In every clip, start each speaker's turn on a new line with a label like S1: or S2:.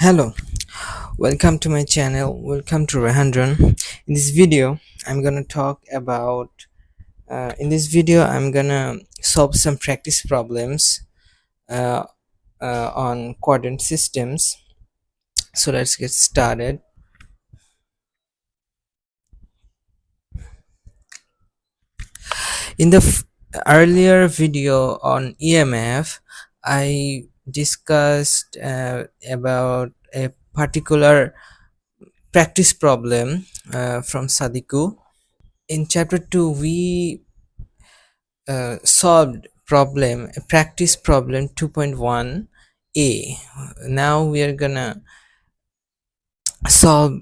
S1: Hello, welcome to my channel. Welcome to Rehandran. In this video, I'm gonna talk about. I'm gonna solve some practice problems uh, on coordinate systems. So let's get started. In the earlier video on EMF, I discussed about a particular practice problem from Sadiku. In chapter 2, we solved problem practice problem 2.1a. Now we are gonna solve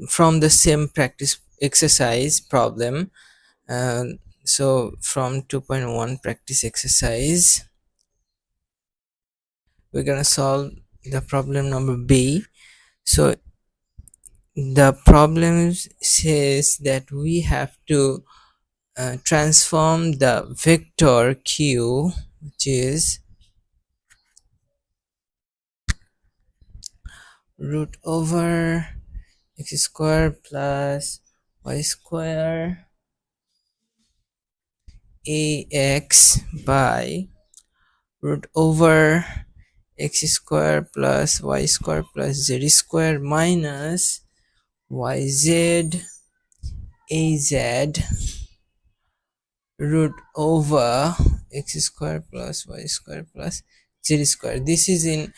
S1: from the same practice exercise problem. So from 2.1 practice exercise, we're gonna solve the problem number b. So the problem says that we have to transform the vector q, which is root over x square plus y square ax by root over x square plus y square plus z square minus yz az root over x square plus y square plus z square. This is in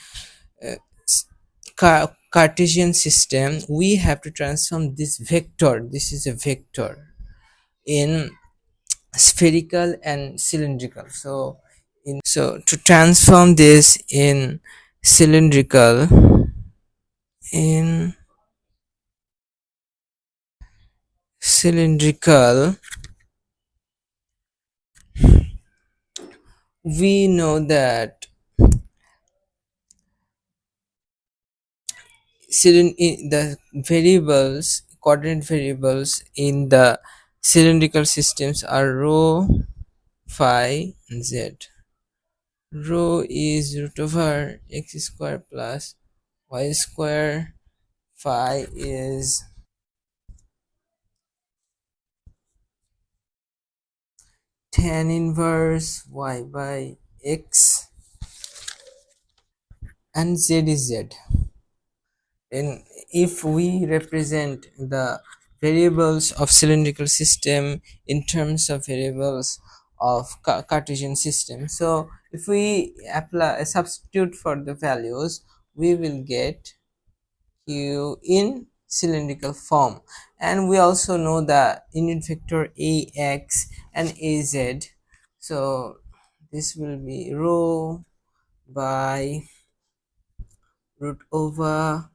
S1: Cartesian system. We have to transform this vector. This is a vector in spherical and cylindrical. So to transform this in cylindrical, in cylindrical we know that the variables, coordinate variables in the cylindrical systems are rho, phi and z. Rho is root over x square plus y square. Phi is tan inverse y by x, and z is z. And if we represent the variables of cylindrical system in terms of variables of Cartesian system, so if we apply substitute for the values, we will get q in cylindrical form. And we also know the unit vector ax and az. So this will be rho by root over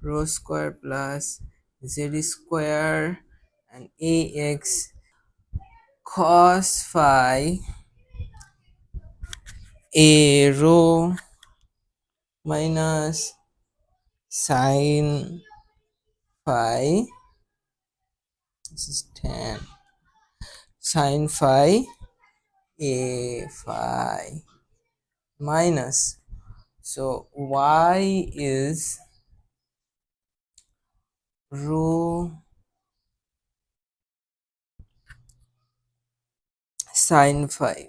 S1: rho square plus z square and ax cos phi a rho minus sin phi, this is tan, sin phi a phi minus, so y is rho sin phi,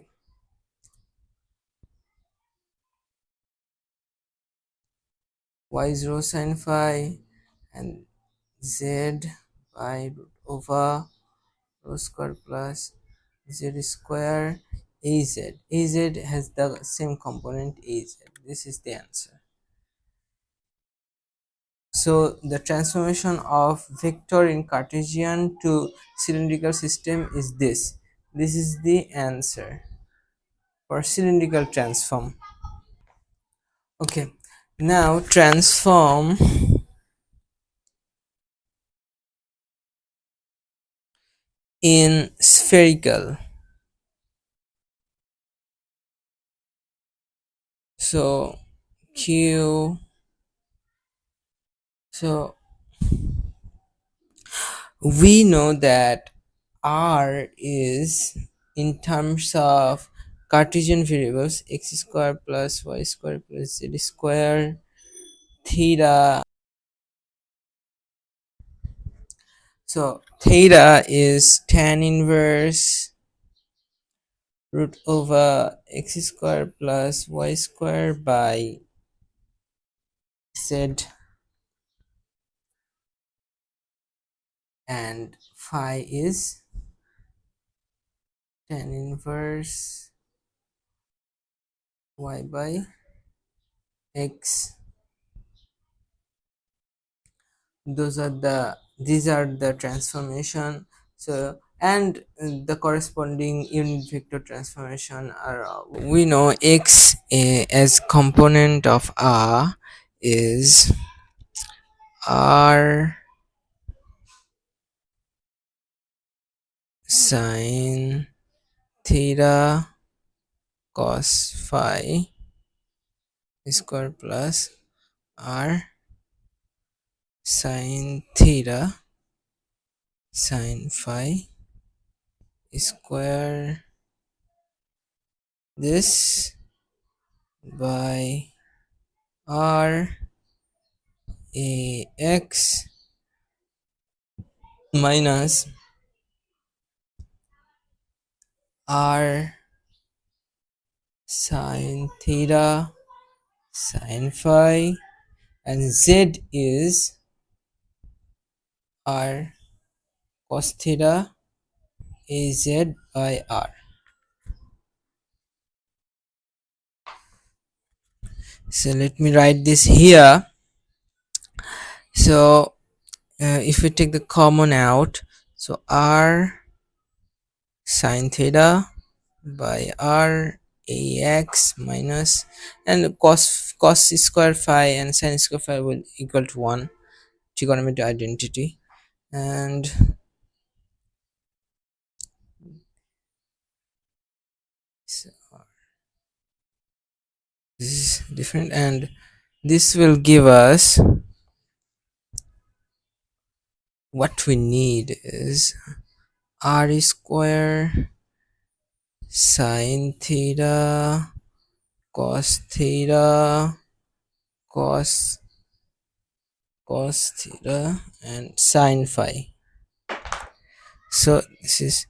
S1: y is rho sin phi, and z by root over rho square plus z square az. Az has the same component az. This is the answer. So the transformation of vector in Cartesian to cylindrical system is this. This is the answer for cylindrical transform. Okay, now transform in spherical. So q, so we know that r is in terms of Cartesian variables x square plus y square plus z square theta. So theta is tan inverse root over x square plus y square by z, and phi is tan inverse y by x. These are the transformation. So and the corresponding unit vector transformation are, we know x as component of r is r sine theta cos phi square plus r sine theta sine phi square, this by r a x minus r sine theta sine phi, and z is r cos theta az by r. So let me write this here. So if we take the common out, so r sine theta by r ax minus, and cos square phi and sin square phi will equal to 1, trigonometric identity, and so this is different, and this will give us what we need is r square sine theta cos theta cos theta and sine phi. So this is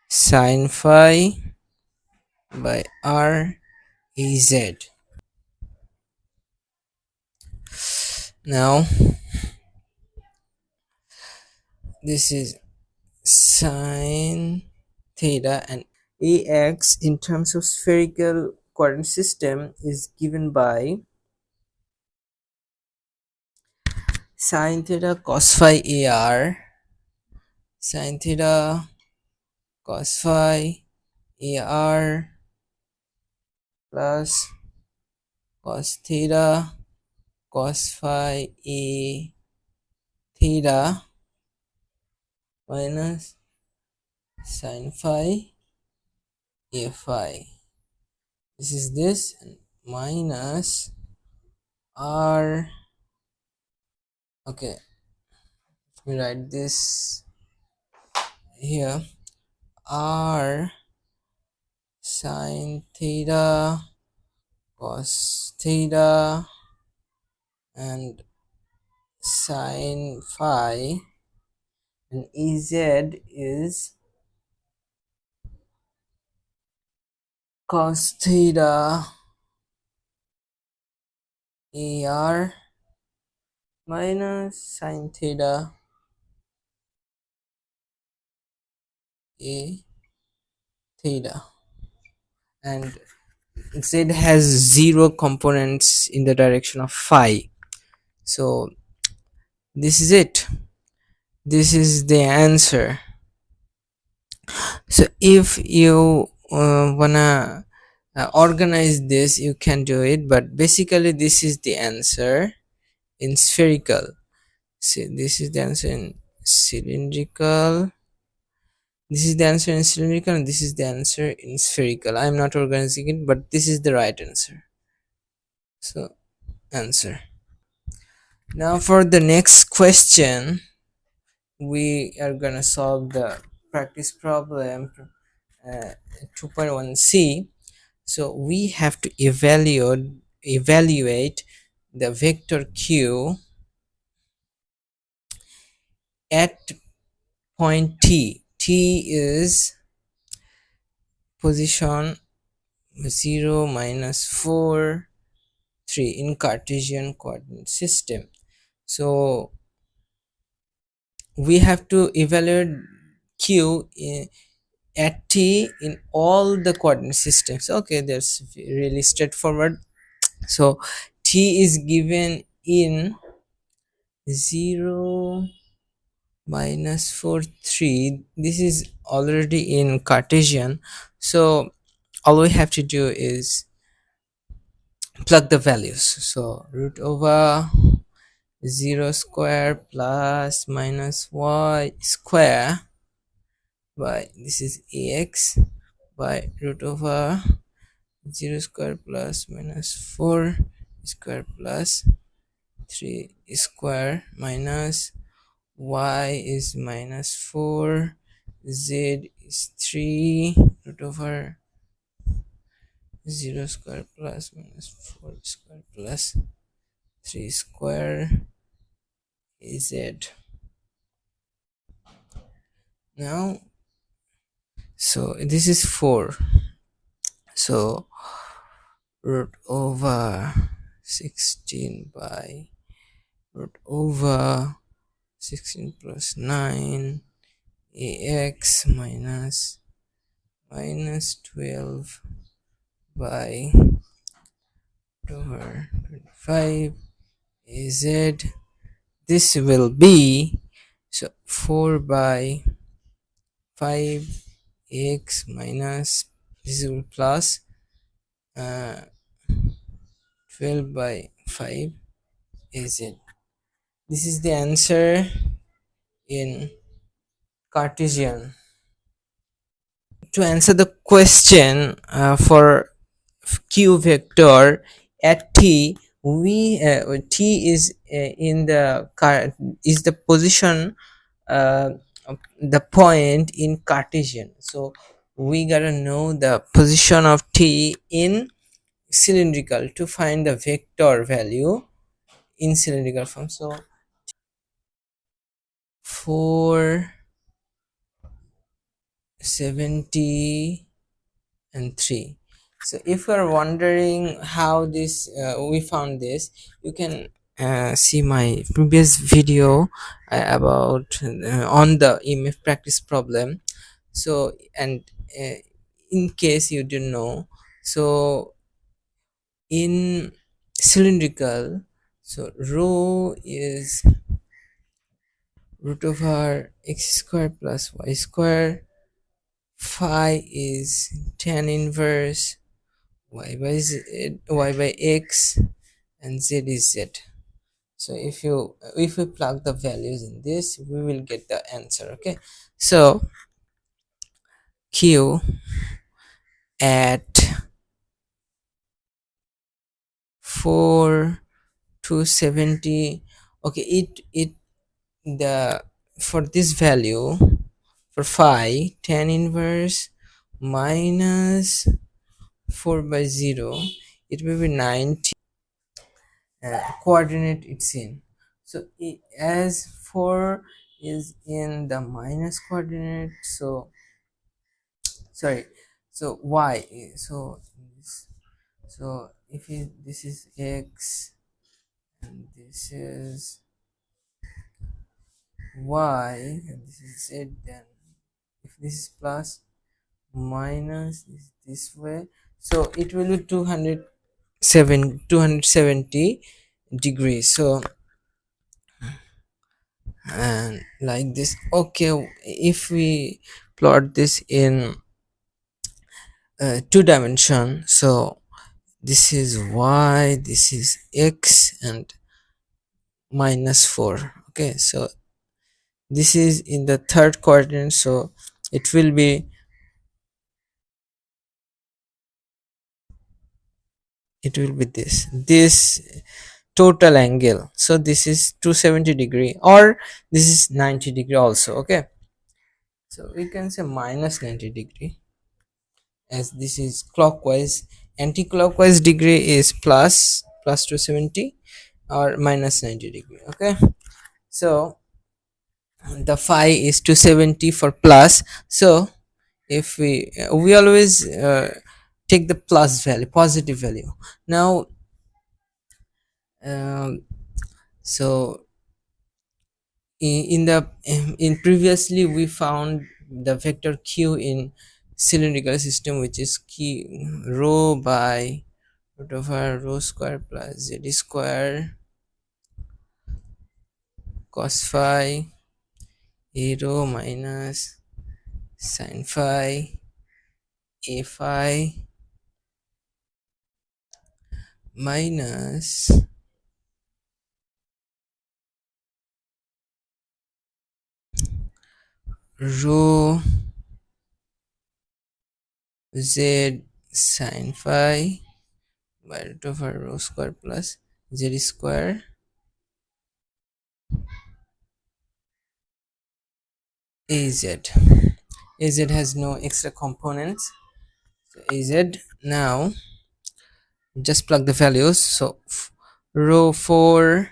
S1: sine phi by r az. Now this is sine theta, and ax in terms of spherical coordinate system is given by sine theta cos phi ar, sine theta cos phi ar plus cos theta cos phi a theta minus sine phi a phi. This is this, and minus r. Okay, let me write this here. R sine theta cos theta and sine phi, and ez is cos theta ar minus sine theta a theta, and z has 0 components in the direction of phi. So this is it, this is the answer. So if you wanna organize this, you can do it, but basically this is the answer in spherical. See, this is the answer in cylindrical, this is the answer in cylindrical, and this is the answer in spherical. I am not organizing it, but this is the right answer. So answer. Now for the next question, we are gonna solve the practice problem 2.1c. So we have to evaluate the vector q at point t is position 0 minus 4 3 in Cartesian coordinate system. So we have to evaluate q at t in all the coordinate systems. Okay, that's really straightforward. So t is given in 0 minus 4 3. This is already in Cartesian, so all we have to do is plug the values. So root over 0 square plus minus y square by, this is ax, by root over 0 square plus minus 4 square plus 3 square minus y is minus 4, z is 3 root over 0 square plus minus 4 square plus 3 square is z. Now, so this is 4, so root over 16 by root over 16 plus 9 ax minus 12 by root over 25 az. This will be, so 4 by 5 x minus, this will plus 12 by 5 az. This is the answer in Cartesian. To answer the question for q vector at t, we t is in the is the position, of the point in Cartesian. So we gotta know the position of t in cylindrical to find the vector value in cylindrical form. So 470 and 3. So if you are wondering how this we found this, you can see my previous video about on the EMF practice problem. So, and in case you didn't know, so in cylindrical, so rho is root over x square plus y square, phi is tan inverse y by z, y by x, and z is z. So if we plug the values in this, we will get the answer. Okay, so q at 4 to 70. Okay, it the for this value, for phi, tan inverse minus 4 by 0, it will be 90 coordinate it's in. So as 4 is in the minus coordinate, so sorry, so y, so so if this is x and this is y and this is z, then if this is plus minus this way, so it will be 270 degrees. So, and like this. Okay, if we plot this in two dimension, so this is y, this is x, and minus 4. Okay, so this is in the third coordinate, so it will be this total angle. So this is 270 degree, or this is 90 degree also. Okay, so we can say minus 90 degree, as this is clockwise. Anti-clockwise degree is plus plus 270 or minus 90 degree. Okay, so the phi is 270 for plus. So if we always take the plus value, positive value. Now um, so in the in previously we found the vector q in cylindrical system, which is q rho by root over rho square plus z square cos phi a rho minus sin phi a phi minus rho z sin phi by root over rho square plus z square az. Az has no extra components. So az, now just plug the values. So row 4,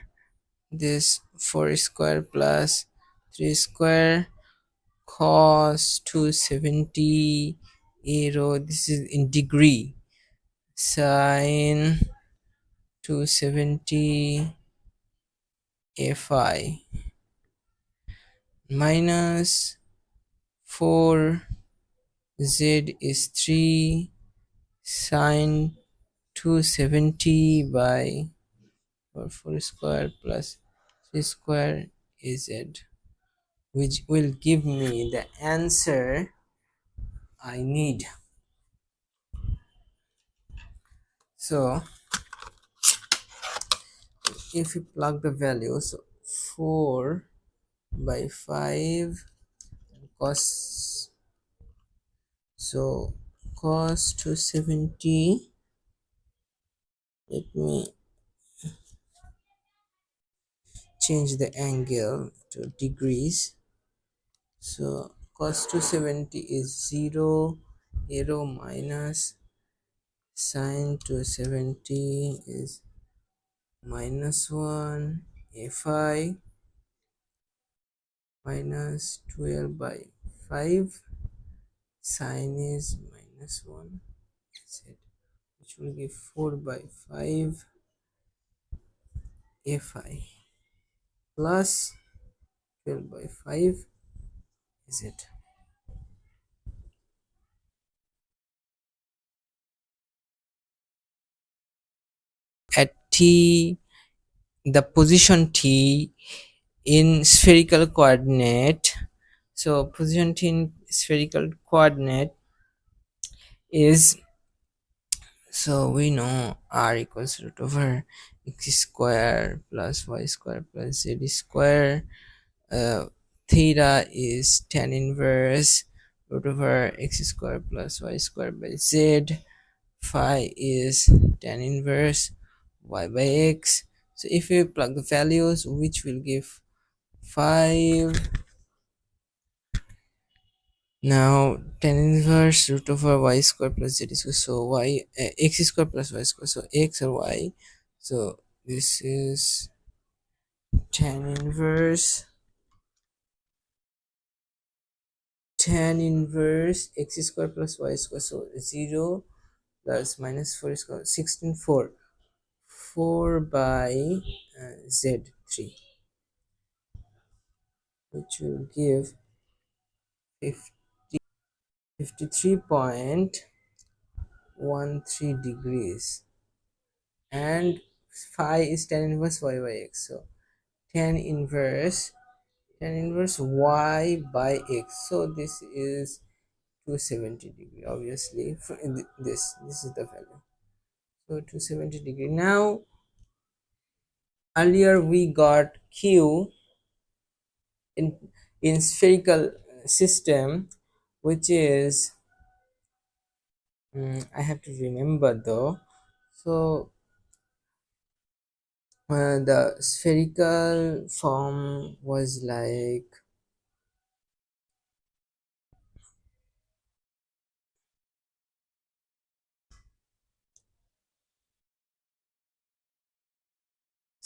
S1: this 4 square plus 3 square cos 270 a row, this is in degree, sin 270 a phi minus 4 z is 3 sin 270 by 4 square plus 3 square is z, which will give me the answer I need. So if you plug the values, 4 by 5 cos, so cos 270, let me change the angle to degrees. So cos 270 is 0, arrow minus sin 270 is minus 1 a phi minus 12 by 5 sin is minus 1 z, which will give 4 by 5 a phi plus 12 by 5 z. At t, the position t in spherical coordinate, so position t in spherical coordinate is, so we know r equals root over x square plus y square plus z square. Theta is tan inverse root over x square plus y square by z. Phi is tan inverse y by x. So if we plug the values, which will give 5, now tan inverse root over y square plus z square, so y x square plus y square, so x or y, so this is tan inverse x square plus y square, so 0 plus minus 4 square, 16 4 4 by z3, which will give 53.13 degrees, and phi is tan inverse y by x, so tan inverse y by x, so this is 270 degree, obviously. This is the value, so 270 degree. Now earlier we got q in spherical system, which is I have to remember though. So the spherical form was like,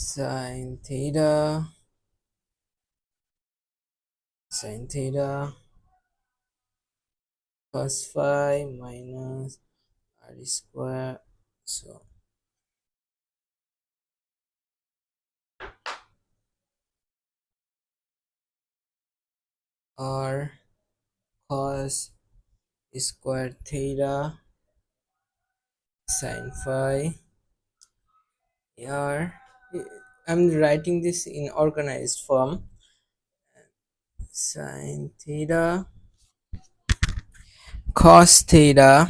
S1: sin theta cos phi minus r square. So r cos square theta sin phi r, I'm writing this in organized form, sin theta cos theta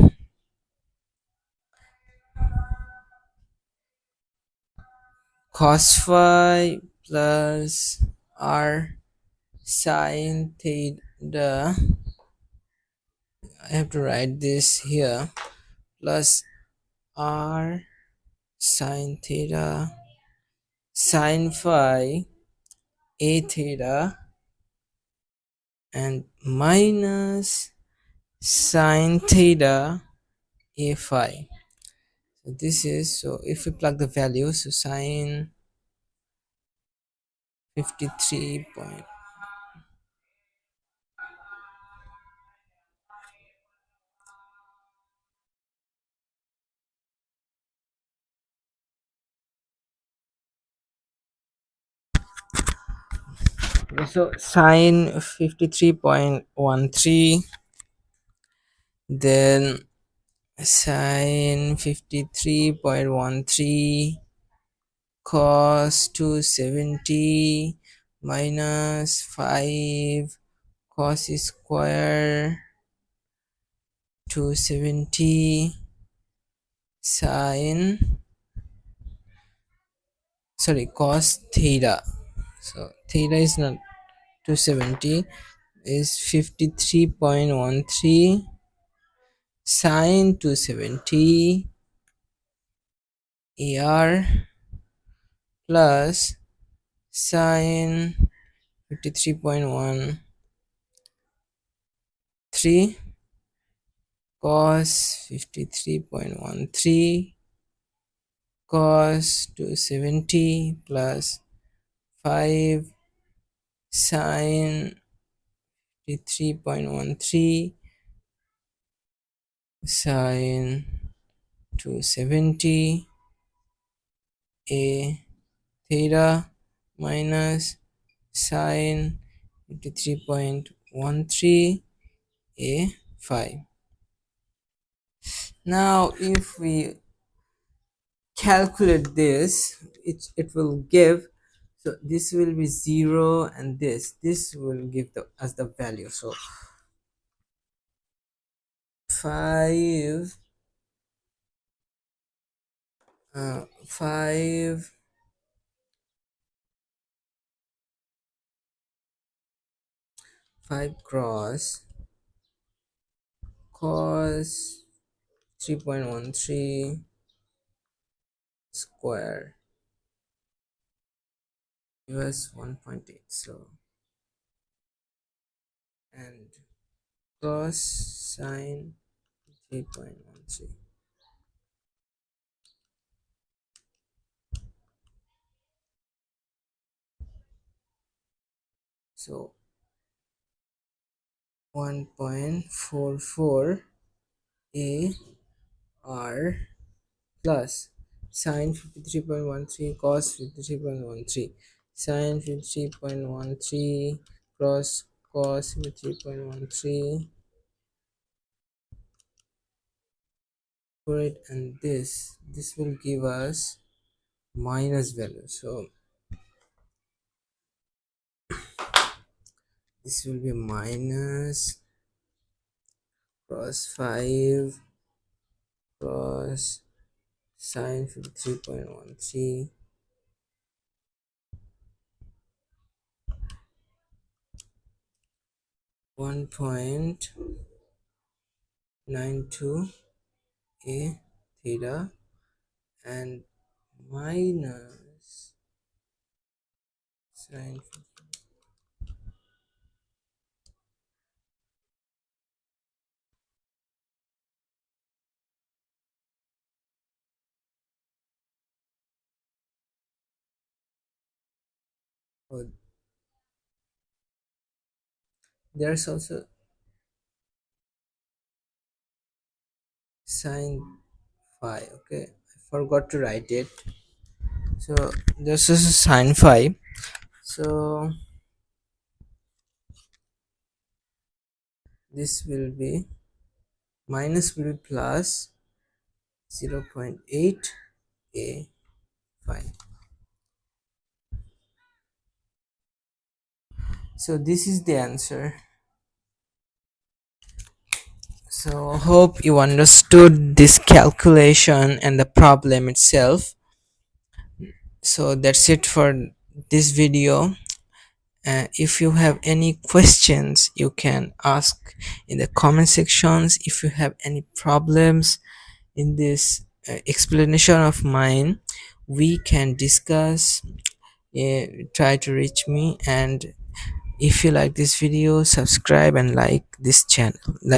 S1: cos phi plus r sin theta, I have to write this here, plus r sin theta sin phi a theta and minus sin theta a phi. So this is, so if we plug the value, so sin 53 point, so sin 53.13, then sin 53.13 cos 270 minus 5 cos square 270 sin, sorry, cos theta, so theta is not 270, is 53.13 sin 270 ar plus sin 53.13 cos 53.13 cos 270 plus 5 sin 53.13 sin 270 a theta minus sin 53.13 a phi. Now if we calculate this, it will give, so this will be 0 and this will give us the value. So 5 5 5 cross cos 3.13 square US 1.8, so and cos sine 3.13, so 1.44 a r plus sine 53.13 cos 53.13 sine 53.13 cross cos 53.13 for it, and this will give us minus value. So this will be minus cross 5 cross sine 53.13 1.92 a theta and minus sine Oh, there's also sine phi. Okay, I forgot to write it. So this is sine phi. So this will be minus will be plus 0.8 a phi. So this is the answer. So hope you understood this calculation and the problem itself. So that's it for this video. If you have any questions, you can ask in the comment sections. If you have any problems in this explanation of mine, we can discuss. Try to reach me, and if you like this video, subscribe and like this channel.